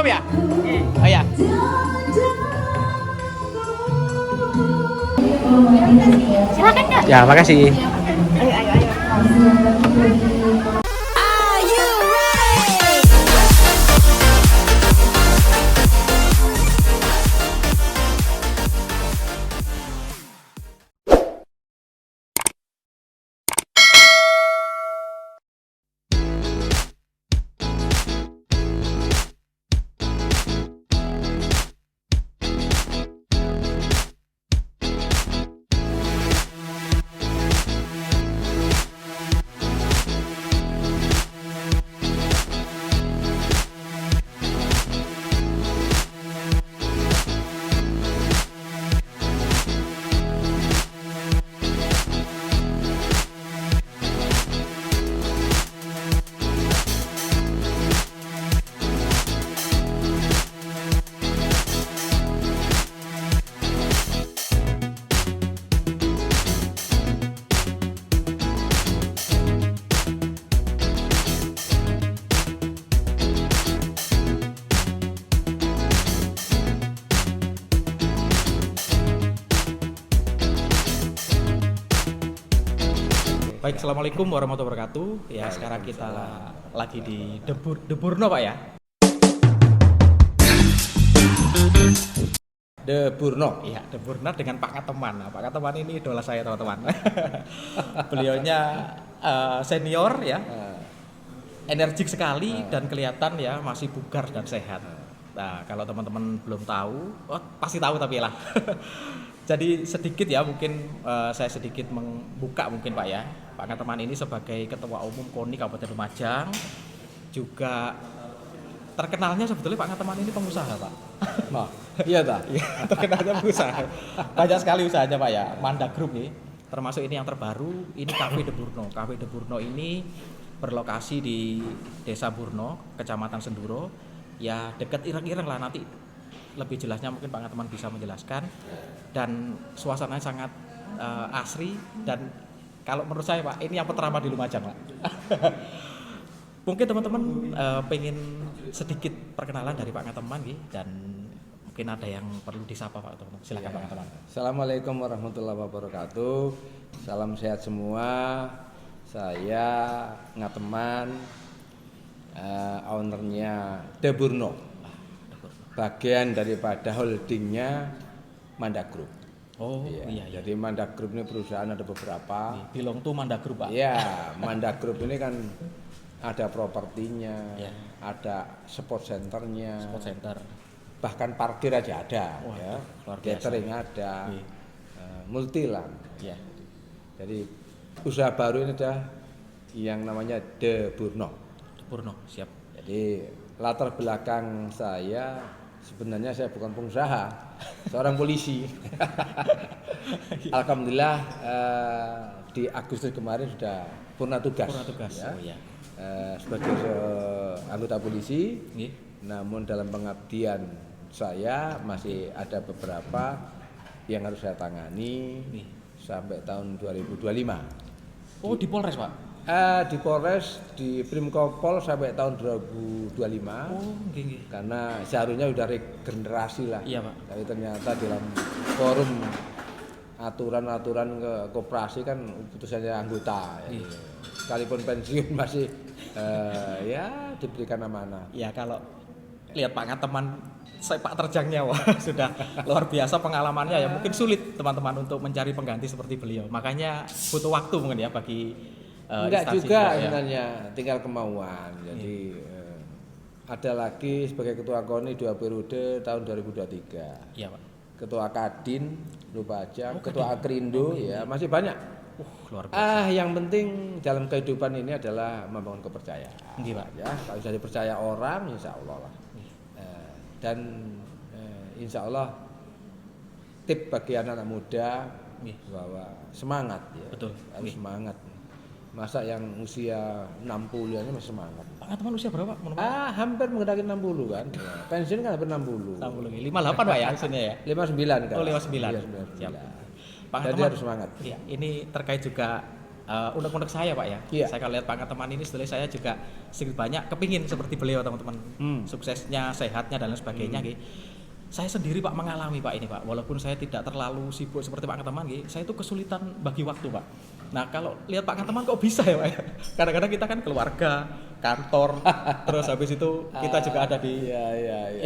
Siap ya? Oh ya. Silakan Kak. Ya, makasih. Baik, assalamualaikum warahmatullahi wabarakatuh. Ya, sekarang kita lagi di Deburno, Pak ya. Deburno. Iya, Deburno dengan Pak Kateman. Nah, Pak Kateman ini idola saya, teman-teman. Beliaunya senior ya, energik sekali dan kelihatan ya masih bugar dan sehat. Nah, kalau teman-teman belum tahu, pasti tahu tapi lah. Jadi sedikit ya, mungkin saya sedikit membuka mungkin Pak ya. Pak Kateman ini sebagai Ketua Umum KONI Kabupaten Lumajang, juga terkenalnya sebetulnya Pak Kateman ini pengusaha Pak. Nah, iya tak? Terkenalnya pengusaha. Banyak sekali usahanya Pak ya. Manda Group nih, termasuk ini yang terbaru, ini Cafe Deburno. Cafe Deburno ini berlokasi di Desa Burno, Kecamatan Senduro. Ya dekat Ireng-Ireng lah, nanti lebih jelasnya mungkin Pak Kateman bisa menjelaskan. Dan suasananya sangat asri, dan kalau menurut saya Pak, ini yang pertama di Lumajang Pak. Mungkin teman-teman pengen sedikit perkenalan dari Pak Kateman gitu, dan mungkin ada yang perlu disapa Pak teman-teman. Silakan Pak Kateman. Assalamualaikum warahmatullahi wabarakatuh. Salam sehat semua. Saya Ngateman, ownernya Deburno. Bagian daripada holdingnya Manda Group. Oh iya. Jadi Manda Group ini perusahaan ada beberapa. Belong tuh Manda Group Pak. Iya, Manda Group ini kan ada propertinya, Ya. ada sport centernya, Sport center. bahkan parkir aja ada, Wah, ya. luar biasa. Catering ada, Iya. multi lah. Ya. Jadi usaha baru ini ada yang namanya Deburno. Deburno, siap. Jadi latar belakang saya sebenarnya saya bukan pengusaha, seorang polisi. Alhamdulillah di Agustus kemarin sudah purna tugas. Purna tugas. Ya. Oh iya. Sebagai anggota polisi, Nggih. namun dalam pengabdian saya masih ada beberapa yang harus saya tangani Nggih. sampai tahun 2025. Oh, di Polres, Pak. Di Polres, di Primkopol sampai tahun 2025. Oh, nggih. Karena seharusnya sudah regenerasi lah. Iya, Pak. Tapi ternyata dalam forum aturan-aturan ke koperasi kan putusannya anggota. Iya. Sekalipun pensiun masih ya diberikan amanah. Ya, kalau lihat Pak Kateman sepak terjangnya wah sudah luar biasa pengalamannya ya, mungkin sulit teman-teman untuk mencari pengganti seperti beliau. Makanya butuh waktu mungkin ya bagi Enggak instansi juga ya. sebenarnya, tinggal kemauan. Jadi ada lagi sebagai ketua KONI 2 periode tahun 2023. Iya, Pak. Ketua Kadin Lumajang, Oh, ketua Kadin. Akrindo, ya masih banyak. Luar biasa. Yang penting dalam kehidupan ini adalah membangun kepercayaan. Nggih, Pak. Ya, kalau bisa dipercaya orang, insya Allah lah. Dan insya Allah tip bagi anak-anak muda Nggih. bahwa semangat ya. Betul. Harus Nggih. semangat. Masa yang usia 60 ini masih semangat. Pak Kateman usia berapa, Pak? Mohon maaf. Hampir mendekati 60 kan. Ya, pensiun kan hampir 60. 58 Pak ya maksudnya ya. 59 kan. Oh, 59. Iya, Siap. 59. Pak Jadi Kateman, harus semangat. iya, ini terkait juga unek-unek saya Pak ya. Iya. Saya kalau lihat Pak Teman ini sebenarnya saya juga sedikit banyak kepingin seperti beliau teman-teman. Suksesnya, sehatnya dan lain sebagainya gitu. Saya sendiri Pak mengalami Pak ini Pak, walaupun saya tidak terlalu sibuk seperti Pak Teman gitu, saya itu kesulitan bagi waktu Pak. Nah kalau lihat Pak Teman kok bisa ya Pak ya? Kadang-kadang kita kan keluarga, kantor, terus habis itu kita juga ada di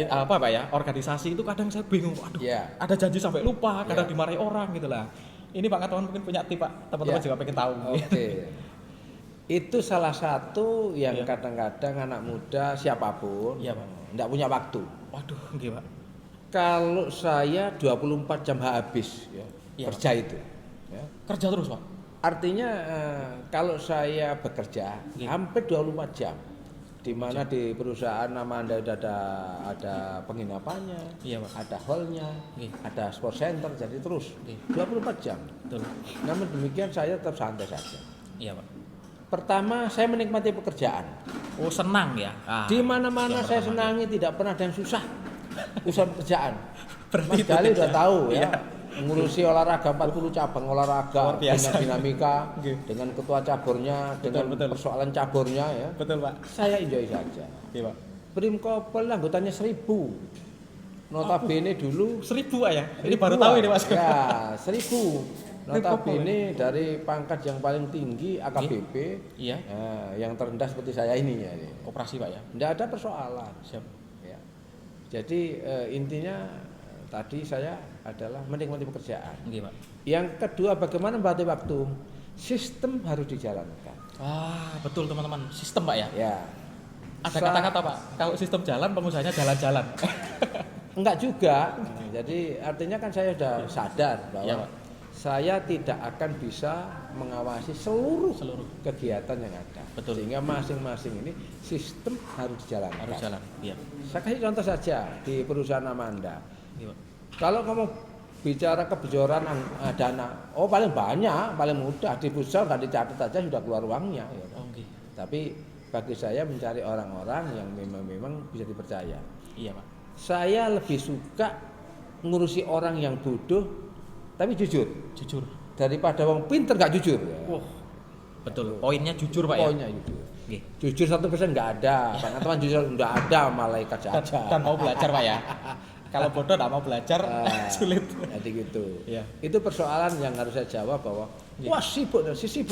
apa Pak ya, organisasi itu kadang saya bingung, aduh ada janji sampai lupa, kadang dimarahi orang gitu lah. Ini Pak Teman mungkin punya tip Pak, teman-teman juga pengen tahu. Oke. Itu salah satu yang kadang-kadang anak muda siapapun enggak punya waktu. Waduh, nggih Pak. Kalau saya 24 jam habis kerja itu. Ya. Kerja terus Pak? Artinya kalau saya bekerja hampir 24 jam. Di mana di perusahaan nama Anda ada penginapannya, ada hallnya, ada sport center, jadi terus 24 jam. Betul. Namun demikian saya tetap santai saja. Iya Pak. Pertama saya menikmati pekerjaan. Oh senang ya? Di mana-mana saya senangi, tidak pernah ada yang susah. Urusan pekerjaan. Mas itu Gali udah tahu ya. Iya. Mengurusi olahraga 40 cabang olahraga dengan dinamika, Oke. dengan ketua caburnya, dengan Betul. persoalan caburnya ya. Betul Pak. Saya enjoy saja. Iya Pak. Brimkopel anggotanya 1000. Notabene dulu 1000 Pak ya? Ini 1000, baru tahu ini Mas. Ya, 1000. Notabene dari pangkat yang paling tinggi AKBP, Iya. yang terendah seperti saya ini ya. Operasi Pak ya? Tidak ada persoalan. Siap. Ya. Jadi intinya tadi saya adalah menikmati pekerjaan. Nggih Pak. Yang kedua bagaimana membagi waktu? Sistem harus dijalankan. Wah, betul teman-teman. Sistem Pak ya? Ya. Ada kata-kata Pak, kalau sistem jalan pengusahanya jalan-jalan. Enggak juga. Jadi artinya kan saya sudah sadar bahwa Ya, Pak. saya tidak akan bisa mengawasi seluruh kegiatan yang ada. Betul. Sehingga masing-masing ini sistem harus dijalankan. Harus jalan. Iya. Saya kasih contoh saja di perusahaan Amanda. Iya Pak. Kalau kamu bicara kebocoran dana, paling banyak, paling mudah di pusat nggak dicatat aja sudah keluar uangnya. Ya. Oke. Tapi bagi saya mencari orang-orang yang memang bisa dipercaya. Iya Pak. Saya lebih suka ngurusi orang yang bodoh tapi jujur Jujur. daripada orang pinter nggak jujur. Wah. Betul. Poinnya jujur Pak ya? Pokoknya jujur. Nggih. Jujur 100% nggak ada. Teman-teman jujur nggak ada, malaikat saja. Dan mau belajar Pak ya? Kalau bodoh nggak mau belajar sulit. Jadi gitu. Iya. Itu persoalan yang harus saya jawab bahwa wah sibuk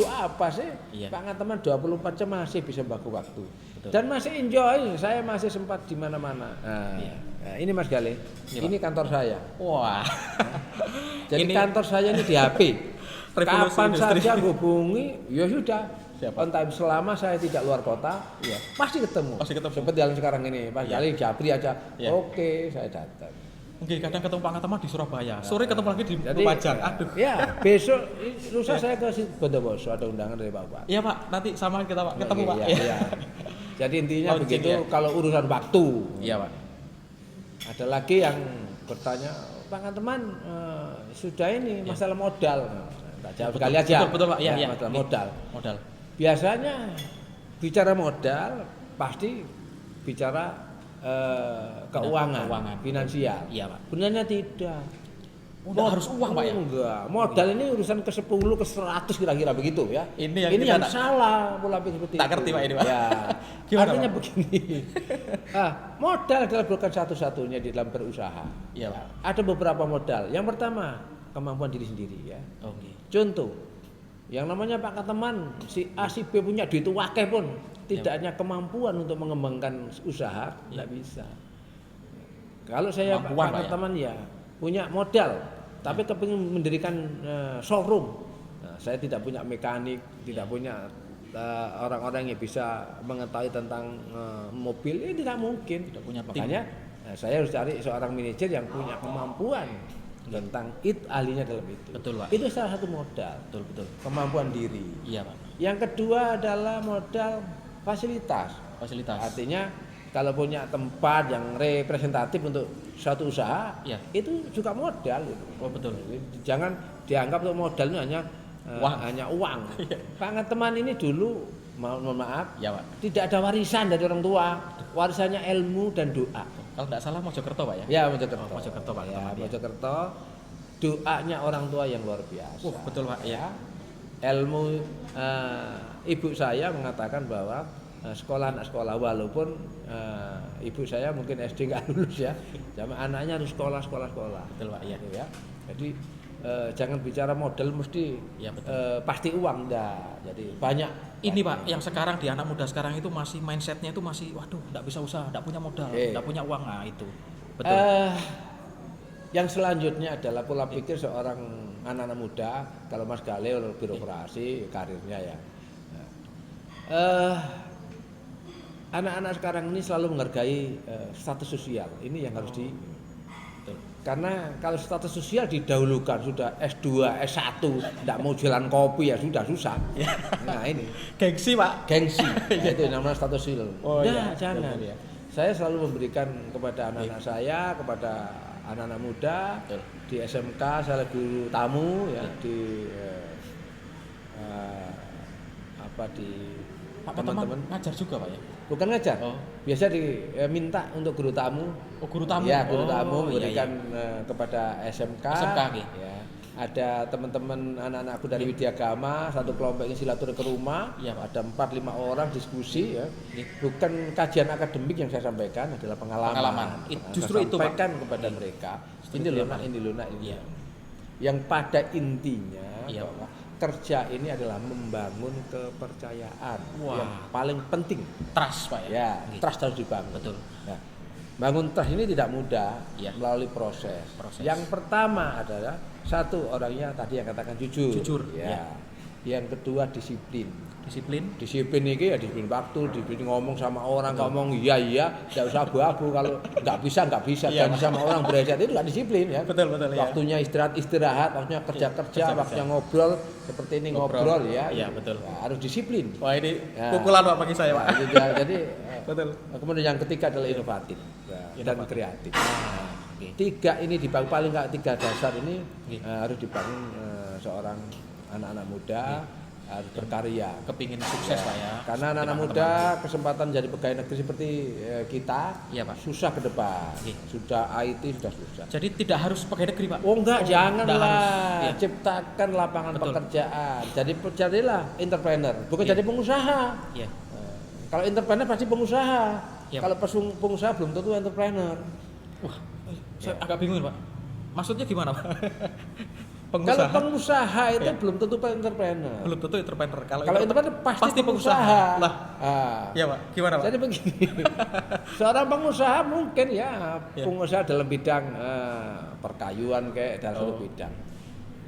apa sih? Iya. Pak teman 24 jam masih bisa baku waktu. Betul. Dan masih enjoy. Saya masih sempat di mana-mana. Nah, ini Mas Gale. Iya, Ini kantor saya. Wah. Jadi Ini kantor saya ini di HP. revolusi Kapan industri. saja hubungi, ya sudah. Siapa? On time selama saya tidak luar kota, pasti ketemu. Pasti ketemu. Seperti yang sekarang ini, Pak Gali Jabri aja. Iya. Oke, saya datang. Mungkin kadang ketemu Pak Teman di Surabaya. Sore ketemu lagi di Jadi, Lumajang. Aduh. Ya, besok lusa saya ke Bondowoso ada undangan dari Bapak. Iya Pak, nanti sama kita Pak ketemu Pak. Iya, iya. Jadi intinya Launching, begitu ya. kalau urusan waktu. Iya Pak. Ada lagi yang bertanya, Pak teman sudah ini masalah modal. Tak jawab sekali aja. Betul Pak. Iya, Ya, iya. masalah Nih, modal. Modal. Biasanya bicara modal pasti bicara keuangan, Keuangan. finansial. Iya, Pak. Sebenarnya tidak. Harus uang Pak ya? Enggak. Modal ini urusan ke 10 ke 100 kira-kira begitu ya. Ini yang kita yang tak- salah pola pikir seperti tak itu. ngerti, Pak, ini, Pak. Ya. Gimana, Artinya Pak? begini. Modal adalah bukan satu-satunya di dalam berusaha. Iya Pak. Ada beberapa modal. Yang pertama, kemampuan diri sendiri ya. Oke. Contoh, yang namanya Pak Teman, si A, si B punya duit wakeh pun tidak hanya kemampuan untuk mengembangkan usaha, tidak bisa. Kalau saya Kemampuan, Pak, Pak ya? Teman ya punya modal, tapi kepingin mendirikan showroom. Nah, saya tidak punya mekanik, tidak punya orang-orang yang bisa mengetahui tentang mobil, ini tidak mungkin. Tidak punya tim. Makanya saya harus cari seorang manajer yang punya kemampuan tentang ahlinya dalam itu. Betul, Pak. Itu salah satu modal, Betul. kemampuan diri. Iya Pak. Yang kedua adalah modal fasilitas. Fasilitas. Artinya kalau punya tempat yang representatif untuk suatu usaha, Iya. itu juga modal. Gitu. Oh betul. Jangan dianggap untuk modal itu hanya Uang. hanya uang. Pak Teman ini dulu, mohon maaf, Iya Pak. tidak ada warisan dari orang tua. Warisannya ilmu dan doa. Kalau tidak salah Mojokerto Pak ya? Ya, Mojokerto. Oh, Mojokerto, Pak Ya, Teman, ya. Mojokerto. Doanya orang tua yang luar biasa. Betul Pak. Ya. ilmu ibu saya mengatakan bahwa anak sekolah walaupun ibu saya mungkin SD nggak lulus ya, sama anaknya harus sekolah. Betul Pak, iya. Gitu ya. Jadi jangan bicara modal mesti Ya, betul. pasti uang enggak. Jadi banyak. Ini Pak, yang sekarang di anak muda sekarang itu masih mindsetnya itu masih, waduh, nggak bisa usaha, nggak punya modal, nggak punya uang, nah itu. Betul. Yang selanjutnya adalah pola pikir seorang anak-anak muda. Kalau Mas Gale birokrasi karirnya ya. Anak-anak sekarang ini selalu menghargai status sosial. Ini yang harus karena kalau status sosial didahulukan sudah S2, S1, tidak mau jualan kopi ya sudah susah. Nah ini Gengsi Pak. gengsi, itu namanya status sosial. Oh, iya. Jangan. Betul, ya. Saya selalu memberikan kepada anak-anak saya, kepada anak-anak muda di SMK, saya guru tamu ya di di Pak teman-teman ngajar juga Pak ya? bukan ngajar, Oh. biasa diminta untuk guru tamu. Oh, guru tamu. Ya, guru tamu iya, memberikan kepada SMK. SMK, ya. Ada teman-teman anak-anakku dari Widyagama, satu kelompok ini silaturahmi ke rumah. Iya, Pak. Ada 4-5 orang diskusi ya. Bukan kajian akademik yang saya sampaikan, adalah pengalaman. Justru saya itu Pak. sampaikan kepada mereka. Ini loh nak, ini loh nak, ini. Iya. Yang pada intinya Iya. bahwa kerja ini adalah membangun kepercayaan. Wah. Yang paling penting. Trust Pak ya. Ya, Gitu. trust harus dibangun. Betul. Nah, bangun trust ini tidak mudah Ya. melalui proses. Yang pertama adalah satu, orangnya tadi yang katakan jujur. Jujur, Ya. ya. Yang kedua disiplin. Disiplin. Disiplin ini ya disiplin waktu, disiplin ngomong sama orang, ngomong iya, tidak usah abu-abu. Kalau nggak bisa, Iya, jangan sama orang berhajat itu nggak disiplin ya. Betul, ya. Waktunya istirahat, waktunya kerja, waktunya ngobrol seperti ini ngobrol ya. Iya, betul. Ya, harus disiplin. Wah, ini Ya. pukulan Pak bagi saya Pak. Jadi Betul. kemudian yang ketiga adalah inovatif dan Inovatif. kreatif. Oke. Tiga ini dibangun, paling nggak tiga dasar ini Oke. harus dibangun seorang anak-anak muda harus berkarya. Kepingin sukses Pak ya. Karena anak-anak muda kesempatan jadi pegawai negeri seperti kita Iya, Pak. susah ke depan. Oke. Sudah IT sudah susah. Jadi tidak harus pegawai negeri Pak. Oh enggak, janganlah. enggak harus. Iya. Ciptakan lapangan Betul. pekerjaan. Jadilah entrepreneur, bukan Iya. jadi pengusaha. Iya. Kalau entrepreneur pasti pengusaha. Iya, Kalau pengusaha belum tentu entrepreneur. Wah, saya agak bingung Pak. Maksudnya gimana Pak? Kalau pengusaha itu Iya. belum tentu entrepreneur. belum tentu entrepreneur. Kalau entrepreneur pasti pengusaha. Lah. Ah. Iya Pak. Gimana Pak? Jadi begini, seorang pengusaha mungkin ya Iya. pengusaha dalam bidang perkayuan kayak dalam satu bidang.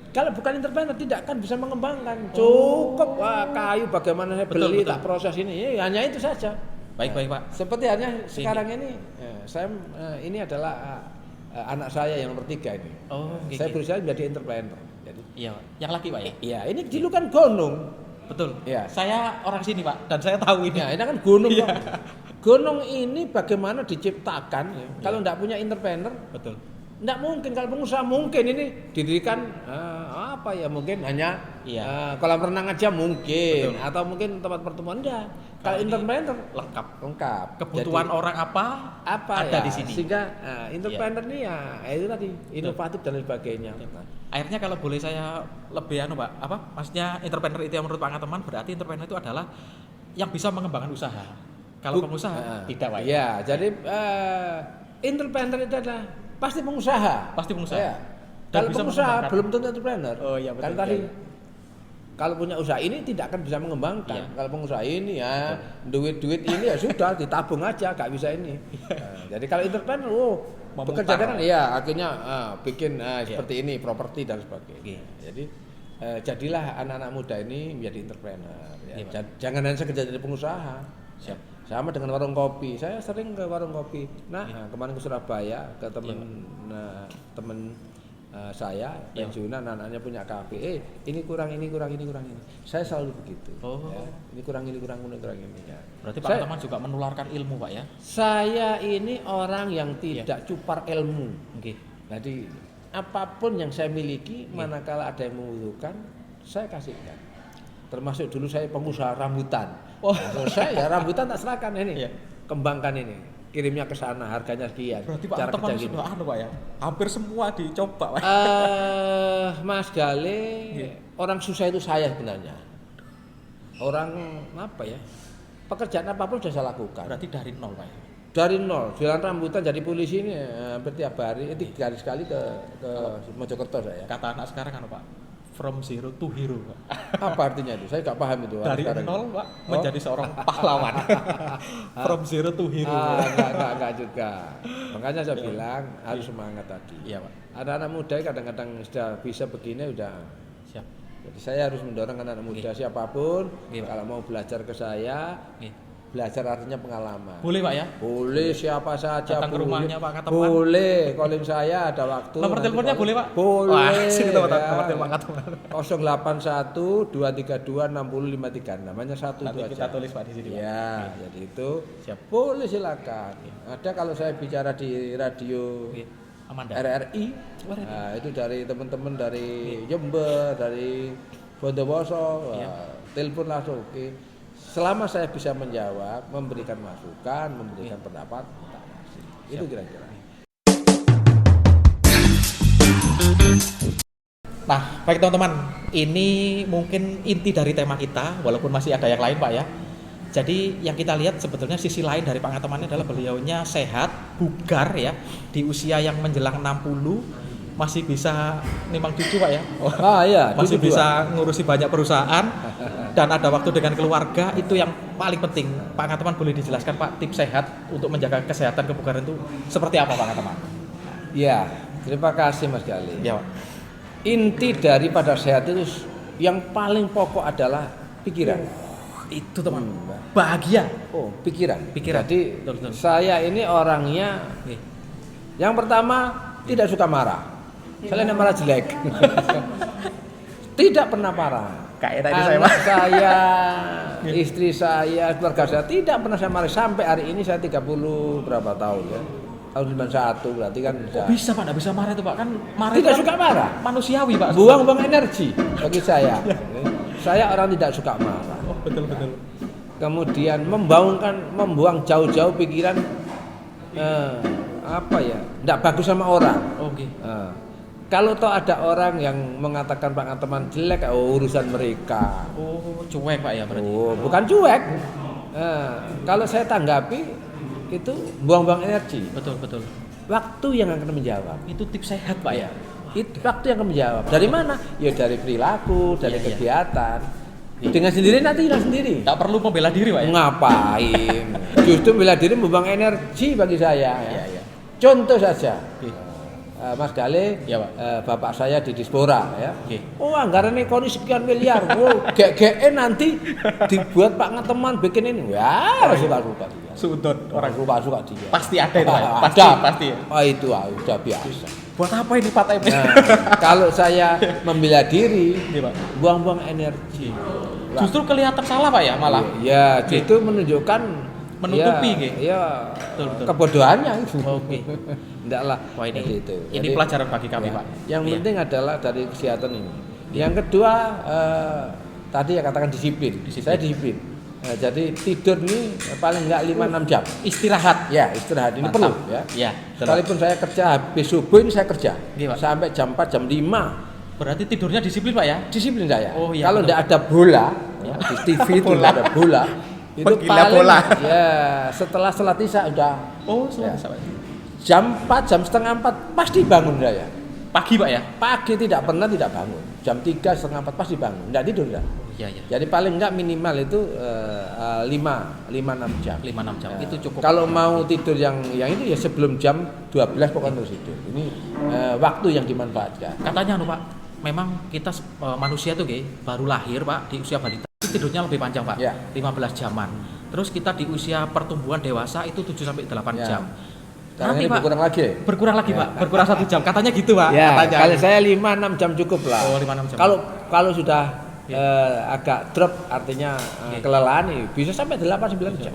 Kalau bukan entrepreneur tidak akan bisa mengembangkan. Cukup kayu bagaimana saya Betul, beli betul. tak proses ini, hanya itu saja. Baik Pak. Seperti hanya sekarang ini, saya ini adalah anak saya yang nomor 3 ini. Oh, Saya berusaha menjadi entrepreneur. Jadi, Iya, Pak. Yang laki Pak ya? ya ini julukan gunung. Betul. Iya. Saya orang sini Pak dan saya tahu ini. Ya, ini kan gunung. Iya. Pak. Gunung ini bagaimana diciptakan ya. Kalau tidak punya entrepreneur, Betul. tidak mungkin. Kalau pengusaha mungkin ini didirikan apa ya, mungkin hanya Iya. kolam renang aja mungkin. Betul. Atau mungkin tempat pertemuan enggak. Kalau Kalau ini entrepreneur lengkap. lengkap. Kebutuhan Jadi, orang apa ya, ada di sini. sehingga entrepreneur ini ya itu tadi inovatif dan lain sebagainya. Akhirnya kalau boleh saya lebih Pak, apa? Maksudnya entrepreneur itu yang menurut Pak Teman berarti entrepreneur itu adalah yang bisa mengembangkan usaha. Kalau pengusaha tidak Pak. Ya, jadi entrepreneur itu adalah pasti pengusaha. Pasti pengusaha. Ya. Dan Kalau bisa pengusaha mengembangkan. belum tentu entrepreneur. Oh, iya, betul. Kan tadi Iya. kalau punya usaha ini tidak akan bisa mengembangkan. Iya. Kalau pengusaha ini ya duit-duit ini ya sudah ditabung aja, gak bisa ini. Jadi kalau entrepreneur, Memutar. bekerja kan ya akhirnya bikin seperti ini properti dan sebagainya. Oke. Jadi jadilah anak-anak muda ini menjadi entrepreneur. Ya. Iya, Pak. Jangan hanya sekedar jadi pengusaha. Siap. Sama dengan warung kopi. Saya sering ke warung kopi. Kemarin ke Surabaya ke temen saya pensiunan, anak-anaknya punya kafe. Ini kurang ini. Saya selalu begitu. Oh. Ya. Ini kurang ini. Ya. Berarti Pak Teman juga menularkan ilmu Pak ya? Saya ini orang yang tidak cupar ilmu. Oke. Jadi apapun yang saya miliki, manakala ada yang membutuhkan, saya kasihkan. Termasuk dulu saya pengusaha rambutan. Oh. Nah, selesai ya rambutan tak serahkan ini. Iya. Kembangkan ini. kirimnya ke sana, harganya sekian. Berarti Pak Cara teman kerja gini. sudah Pak ya. Hampir semua dicoba Pak. Mas Gale, orang susah itu saya sebenarnya. Orang apa ya? Pekerjaan apapun sudah saya lakukan. Berarti dari nol Pak ya. Dari nol, jualan rambutan jadi polisi ini hampir tiap hari, 3 hari sekali ke Mojokerto saya. Kata anak sekarang kan Pak, from zero to hero Pak. Apa artinya itu? Saya nggak paham itu. Dari nol Pak menjadi seorang pahlawan. From zero to hero. Enggak juga. Makanya saya bilang harus semangat tadi. Iya Pak. Anak-anak muda kadang-kadang sudah bisa begini udah. Siap. Jadi saya harus mendorong anak-anak muda siapapun kalau mau belajar ke saya. Belajar artinya pengalaman. Boleh Pak ya? Boleh siapa saja. Datang ke rumahnya Pak Kateman. Boleh, calling saya ada waktu. Nomor teleponnya boleh Pak? Boleh. Wah, sini nomor ya. telepon Pak Kateman. 081 232 6053. Namanya satu Nanti itu kita aja. tulis Pak di sini Pak. Ya, jadi itu Siap. boleh silakan. Ada kalau saya bicara di radio Amanda. RRI, nah, itu dari teman-teman dari Jember, dari Bondowoso, telepon langsung. Oke. Selama saya bisa menjawab, memberikan masukan, memberikan pendapat, tak masih. Itu kira-kira. Nah, baik teman-teman, ini mungkin inti dari tema kita, walaupun masih ada yang lain Pak ya. Jadi yang kita lihat sebetulnya sisi lain dari Pak Kateman adalah beliaunya sehat, bugar ya, di usia yang menjelang 60, masih bisa nimbang cucu Pak ya. Iya, masih bisa ngurusi banyak perusahaan dan ada waktu dengan keluarga. Itu yang paling penting. Pak Kateman boleh dijelaskan Pak tips sehat untuk menjaga kesehatan kebugaran itu seperti apa Pak Kateman? Ya, terima kasih Mas Gali. Ya Pak. Inti daripada sehat itu yang paling pokok adalah pikiran. Itu teman, bahagia. Pikiran. Pikiran. Jadi betul. saya ini orangnya yang pertama tidak suka marah. Saya marah jelek. Tidak pernah marah. Kayak tadi Anak saya, istri saya, keluarga saya tidak pernah saya marah sampai hari ini. Saya 30 berapa tahun ya. Tahun 91 berarti kan bisa Pak, enggak bisa marah itu Pak. Kan marah tidak itu suka marah. Manusiawi Pak. Buang-buang energi bagi saya. Saya orang tidak suka marah. Betul. Kemudian membuang jauh-jauh pikiran tidak bagus sama orang. Kalau toh ada orang yang mengatakan Pak Kateman jelek, urusan mereka. Cuek Pak ya berarti. Bukan cuek. Kalau saya tanggapi itu buang-buang energi. Betul. Waktu yang akan menjawab. Itu tips sehat Pak ya. Itu waktu yang akan menjawab. Dari mana? Ya dari perilaku, dari kegiatan. Dengan sendiri nanti hilang sendiri. Tak perlu membela diri Pak ya. Ngapain? Justru membela diri membuang energi bagi saya. Iya. Contoh saja. Mas Gale, ya, Pak. Bapak saya di Dispora ya. Anggaran ekonomi sekian miliar. GGN nanti dibuat Pak Kateman bikin ini. Ya, suka-suka dia. Sudut Orang suka dia. Pasti ada itu Pak. Pasti. Itu udah biasa. Buat apa ini Pak TP? Kalau saya membela diri, Pak. buang-buang energi. Justru kelihatan salah Pak ya malah. Ya, itu menunjukkan menutupi betul. Kebodohannya itu. Enggak lah. Wah ini itu. Ini pelajaran bagi kami Pak. Yang penting adalah dari kesehatan ini. Yang kedua tadi yang katakan disiplin. Saya disiplin. Jadi tidur ini paling enggak 5-6 jam. Istirahat. Ya, istirahat ini perlu ya. Iya. Sekalipun saya kerja habis subuh ini saya kerja. Iya, sampai jam 4 jam 5. Berarti tidurnya disiplin Pak ya? Disiplin saya. Kalau enggak ada bola, di TV itu enggak ada bola. Itu paling bola. Ya, setelah salat Isya udah. Salat Isya. Jam 4, jam setengah 4 pasti bangun saya. Pagi Pak ya? Pagi tidak pernah tidak bangun. Jam 3, setengah 4 pasti bangun. Enggak tidur enggak. Iya. Jadi paling enggak minimal itu 5-6 jam. 5-6 jam. Itu cukup. Kalau mau tidur yang itu ya sebelum jam 12 pokoknya harus tidur. Ini waktu yang dimanfaatkan. Katanya Pak, memang kita manusia tuh baru lahir Pak di usia balita tidurnya lebih panjang Pak. 15 jaman. Terus kita di usia pertumbuhan dewasa itu 7 sampai 8 jam. Nanti Pak berkurang lagi Pak, berkurang 1 jam. Katanya gitu Pak. Katanya. Kalau saya 5-6 jam cukup lah. 5-6 jam. Kalau sudah agak drop artinya kelelahan bisa sampai 8-9 jam.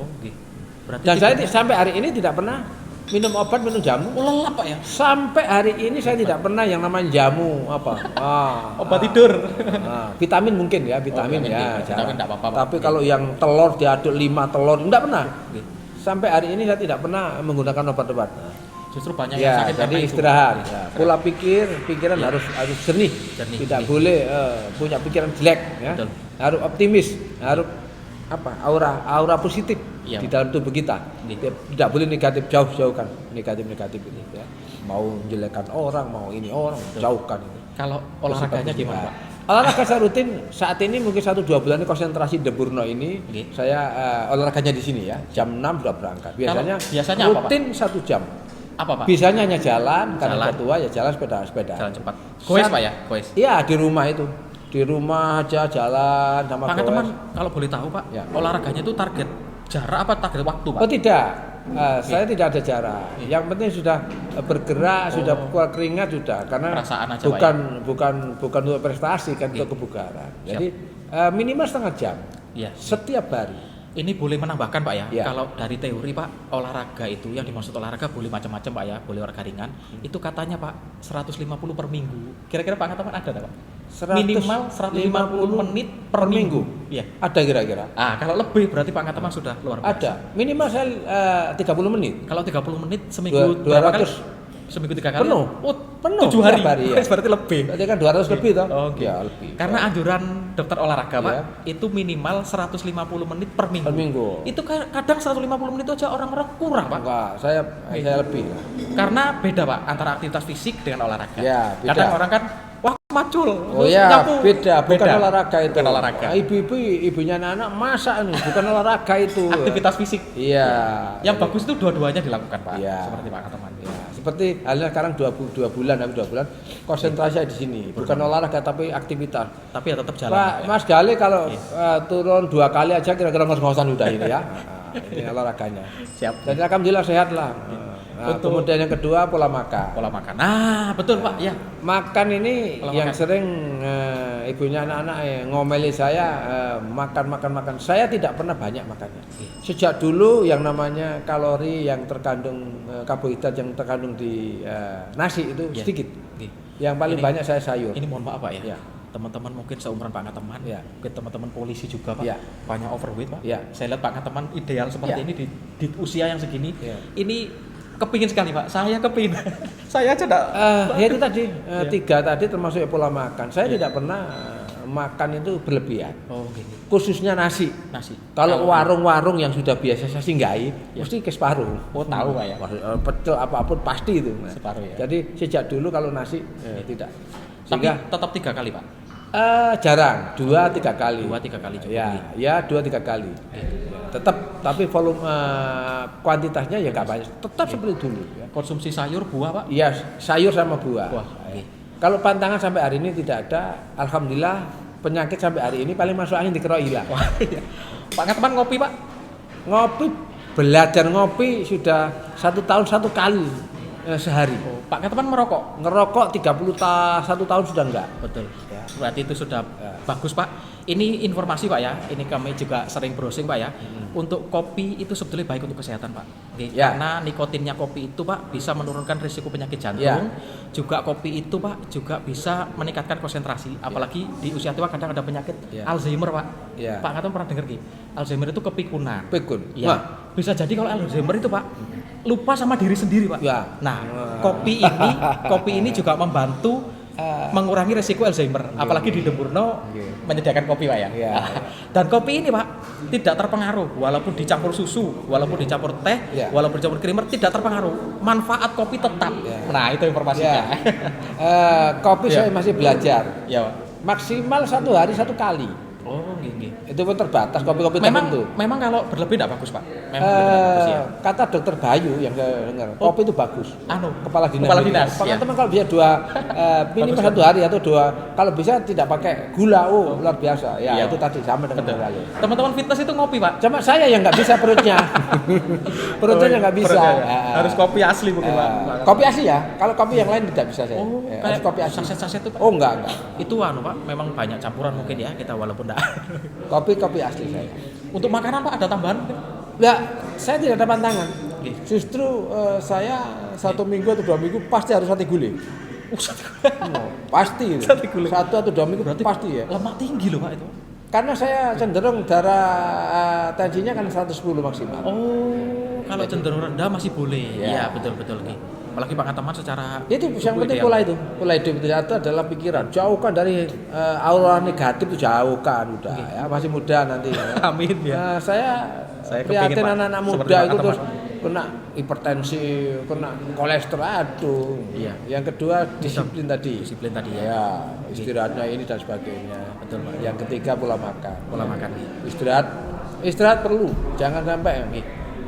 Berarti dan saya sampai hari ini tidak pernah minum obat, minum jamu. Lelap Pak ya. Sampai hari ini saya tidak pernah yang namanya jamu obat tidur. Vitamin mungkin ya, vitamin vitamin enggak apa-apa. Tapi kalau yang telur diaduk 5 telur enggak pernah. sampai hari ini saya tidak pernah menggunakan obat-obat. Justru banyak yang Ya, sakit jadi karena itu. istirahat. Ya, pola pikiran Ya. harus jernih. Tidak boleh punya pikiran jelek, ya. Betul. Harus optimis, harus aura positif Ya. di dalam tubuh kita. Tidak boleh negatif, jauhkan negatif ini, ya. Mau menjelekkan orang, mau ini orang, jauhkan ini. Kalau olahraganya gimana, Pak? Olahraga saya rutin saat ini mungkin 1-2 bulan ini konsentrasi Depurno ini. Saya olahraganya di sini ya, jam 6 sudah berangkat. Biasanya biasanya rutin apa, Pak? 1 jam. Apa, Pak? Bisanya hanya jalan, karena udah tua ya jalan sepeda. Jalan cepat. Goes, Pak ya? Goes. Iya, di rumah itu. Di rumah aja jalan sama Pak goes. teman, kalau boleh tahu, Pak, Ya. olahraganya itu target jarak apa target waktu, Pak? Oh tidak, saya tidak ada jarak. Yang penting sudah bergerak, sudah keluar keringat sudah. Karena Perasaan aja, bukan untuk prestasi kan, untuk kebugaran. Jadi minimal setengah jam Iya. setiap hari. Ini boleh menambahkan, Pak ya. Ya. Kalau dari teori, Pak, olahraga itu yang dimaksud olahraga boleh macam-macam, Pak ya. Boleh olahraga ringan. Itu katanya, Pak, 150 per minggu. Kira-kira Pak teman ada enggak, Pak? Minimal 150 menit per minggu. Iya. Ada kira-kira? Kalau lebih berarti Pak teman sudah luar biasa. Ada. Minimal saya 30 menit. Kalau 30 menit seminggu 200 berapa kali? Seminggu 3 kali. Penuh. Oh, Penuh 7 hari. tiap hari, ya. Berarti lebih. Berarti kan 200 lebih toh? Oke. Ya, lebih. Karena anjuran dokter olahraga, Pak, Iya. itu minimal 150 menit per minggu. Per minggu. Itu kadang 150 menit itu aja orang-orang kurang, Pak. Enggak, saya lebih. Karena beda, Pak, antara aktivitas fisik dengan olahraga. Ya, beda. Kadang orang kan wah macul. Oh ya, nyapu. beda, bukan olahraga itu. Bukan olahraga. Ibu-ibu, ibunya anak-anak masak nih, bukan olahraga itu. Aktivitas fisik. Iya. Yang bagus itu dua-duanya dilakukan, Pak. Iya. Seperti Pak teman. Ya, seperti halnya sekarang 2 bulan konsentrasi di sini, bukan olahraga tapi aktivitas. Tapi ya tetap jalan. Pak, Pak, ya. Mas Gali kalau turun 2 kali aja kira-kira ngos-ngosan udah ini ya. Ini olahraganya. Siap. Dan alhamdulillah sehat lah. Kemudian yang kedua pola makan. Pola makan. Nah, betul, Pak. Ya. Makan ini Pola yang makan. sering ibunya anak-anak ngomeli saya makan. Saya tidak pernah banyak makannya. Sejak dulu yang namanya kalori yang terkandung karbohidrat yang terkandung di nasi itu sedikit. Yang paling banyak saya sayur. Ini mohon maaf, Pak ya. Ya. Teman-teman mungkin seumuran Pak teman, Ya. mungkin teman-teman polisi juga, Pak. Ya. Banyak overweight, Pak. Ya. Saya lihat Pak teman ideal seperti Ya. ini di usia yang segini. Ya. Ini kepingin sekali, Pak. Saya kepingin. Saya aja enggak. Ya itu tadi 3 tadi termasuk pola makan. Saya tidak pernah makan itu berlebihan. Oh, gitu. Khususnya nasi. Nasi. Kalau warung-warung yang sudah biasa saya singgahi, mesti ke separuh. Oh, tahu, Pak ya. Pecel apapun pasti itu. Separuh ya. Jadi sejak dulu kalau nasi tidak. Tapi Sehingga tetap 3 kali, Pak. jarang, 2-3 kali. 2-3 kali cukup. Ya 2-3 kali. Tetap, tapi volume kuantitasnya ya nggak banyak. Tetap seperti dulu. Ya. Konsumsi sayur, buah, Pak. Iya, sayur sama buah. Buah. Ya. Kalau pantangan sampai hari ini tidak ada, alhamdulillah penyakit sampai hari ini paling masuk angin dikeroki hilang. Wah, iya. Pak teman ngopi, Pak. Ngopi, belajar ngopi sudah 1 tahun 1 kali sehari. Oh, Pak teman merokok. Ngerokok 1 tahun sudah enggak. Betul. Ya. Berarti itu sudah bagus, Pak. Ini informasi, Pak ya. Ini kami juga sering browsing, Pak ya. Untuk kopi itu sebetulnya baik untuk kesehatan, Pak. Ya. Karena nikotinnya kopi itu, Pak, bisa menurunkan risiko penyakit jantung. Ya. Juga kopi itu, Pak, juga bisa meningkatkan konsentrasi. Apalagi di usia tua kadang ada penyakit Alzheimer, Pak. Ya. Pak Ngaton pernah dengar Alzheimer itu kepikunan. Pikun. Iya. Bisa jadi kalau Alzheimer itu, Pak, lupa sama diri sendiri, Pak. Ya. Nah, kopi ini juga membantu mengurangi resiko Alzheimer. Apalagi di Depurno menyediakan kopi, Pak ya. Iya. Dan kopi ini, Pak, tidak terpengaruh walaupun dicampur susu, walaupun dicampur teh, walaupun dicampur creamer tidak terpengaruh. Manfaat kopi tetap. Nah, itu informasinya. Kopi saya masih belajar. Ya, Pak. Maksimal 1 hari 1 kali. Oh, gini. Itu pun terbatas kopi-kopi Memang tertentu. memang kalau berlebih tidak bagus, Pak. Memang tidak bagus ya. Kata dokter Bayu yang saya dengar, kopi itu bagus. Kepala dinas. Pak teman kalau bisa minimal 1 hari atau 2, kalau bisa tidak pakai gula, luar biasa. Ya, itu tadi sama dengan saya. Teman-teman fitness itu ngopi, Pak. Cuma saya yang nggak bisa perutnya. Perutnya nggak bisa. Harus kopi asli mungkin, Pak. Kopi asli ya. Kalau kopi yang lain tidak bisa saya. Kayak Harus kopi asli. saset-saset itu, Pak. Oh, enggak. Itu Pak, memang banyak campuran mungkin ya, kita walaupun enggak. Kopi asli saya. Untuk makanan, Pak, ada tambahan mungkin? Enggak, saya tidak ada pantangan. Justru saya 1 minggu atau 2 minggu pasti harus sate gulai. Pasti. Sate gulai. 1 atau 2 minggu berarti pasti ya. Lemak tinggi loh, Pak, itu. Karena saya cenderung darah tensinya kan 110 maksimal. Oh, kalau cenderung rendah masih boleh. Ya. Iya, betul Ki. Apalagi pengataman secara Itu yang penting pola hidup itu adalah pikiran. Jauhkan dari aura negatif itu jauhkan udah ya, masih muda nanti. Ya. Amin ya. Nah, saya kepingin, prihatin Pak, anak-anak seperti muda Pak itu Teman. terus kena hipertensi, kena kolesterol, aduh. Iya. Yang kedua disiplin tadi. Disiplin tadi ya. Ya, istirahatnya ini dan sebagainya. Betul, Pak. Yang ketiga pola makan. Pola makan. Istirahat perlu, jangan sampai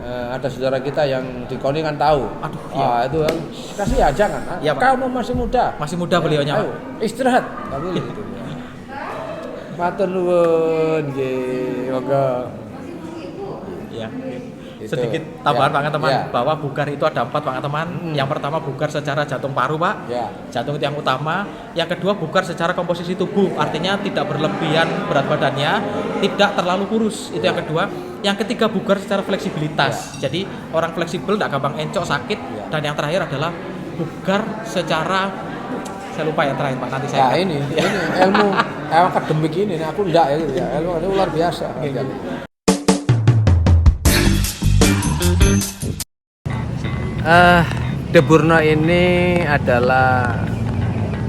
ada saudara kita yang di KONI kan tahu. Aduh, iya. Itu kasih ya jangan. Iya, Pak. Kamu masih muda. Masih muda beliaunya, ayo, istirahat. Enggak boleh gitu. Matur nuwun nggih, monggo. Ya. Itu. Sedikit tambahan Ya, Pak teman ya. bahwa bugar itu ada 4 Pak teman. Yang pertama bugar secara jantung paru Pak. Ya. Jantung itu yang utama. Yang kedua bugar secara komposisi tubuh, artinya tidak berlebihan berat badannya, tidak terlalu kurus. Itu yang kedua. Yang ketiga bugar secara fleksibilitas. Jadi orang fleksibel tidak gampang encok sakit. Dan yang terakhir adalah bugar secara, saya lupa yang terakhir Pak, nanti saya. Ya, ini ilmu akademik ini aku enggak ya gitu ya. Ilmu ini luar biasa. De Bourno ini adalah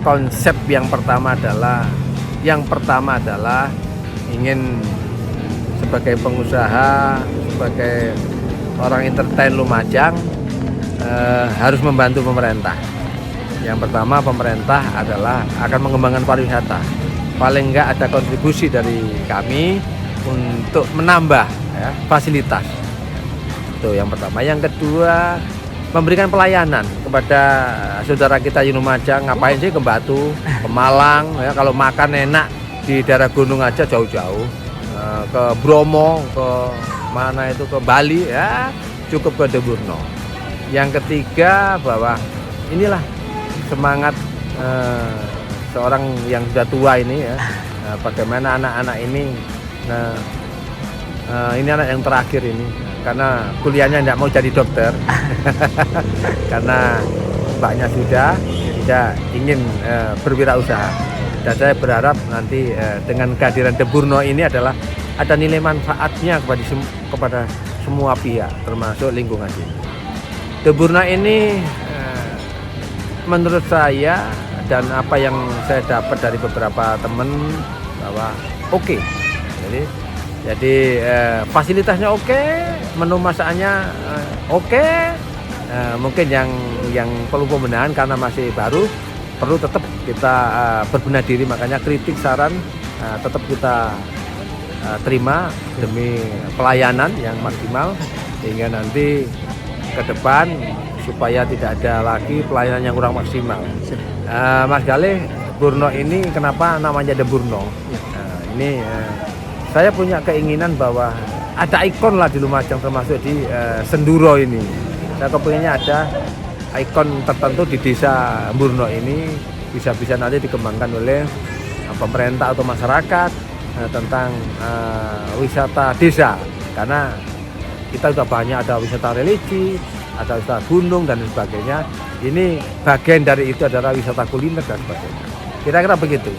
konsep yang pertama adalah ingin sebagai pengusaha, sebagai orang entertain Lumajang harus membantu pemerintah. Yang pertama pemerintah adalah akan mengembangkan pariwisata. Paling enggak ada kontribusi dari kami untuk menambah ya, fasilitas. Itu yang pertama. Yang kedua memberikan pelayanan kepada saudara kita di Lumajang. Ngapain sih ke Batu, ke Malang ya, kalau makan enak di daerah gunung aja jauh-jauh, ke Bromo, ke mana itu, ke Bali ya, cukup ke De Bourno. Yang ketiga bahwa inilah semangat seorang yang sudah tua ini ya, bagaimana anak-anak ini, ini anak yang terakhir ini, karena kuliahnya tidak mau jadi dokter, karena mbaknya sudah ingin berwirausaha. Dan saya berharap nanti dengan kehadiran De Bourno ini adalah ada nilai manfaatnya kepada semua pihak, termasuk lingkungan ini. De Bourno ini menurut saya dan apa yang saya dapat dari beberapa teman bahwa oke. Jadi fasilitasnya oke, menu masakannya oke. Mungkin yang perlu pembenahan karena masih baru, perlu tetap kita berbenah diri, makanya kritik saran tetap kita terima demi pelayanan yang maksimal sehingga nanti ke depan supaya tidak ada lagi pelayanan yang kurang maksimal. Mas Galih, Bourno ini kenapa namanya De Bourno? Ini saya punya keinginan bahwa ada ikon lah di Lumajang, termasuk di Senduro ini. Saya kepinginnya ada ikon tertentu di desa Bourno ini, bisa-bisa nanti dikembangkan oleh pemerintah atau masyarakat tentang wisata desa. Karena kita sudah banyak ada wisata religi, ada wisata gunung dan sebagainya. Ini bagian dari itu adalah wisata kuliner dan sebagainya. Kira-kira begitu.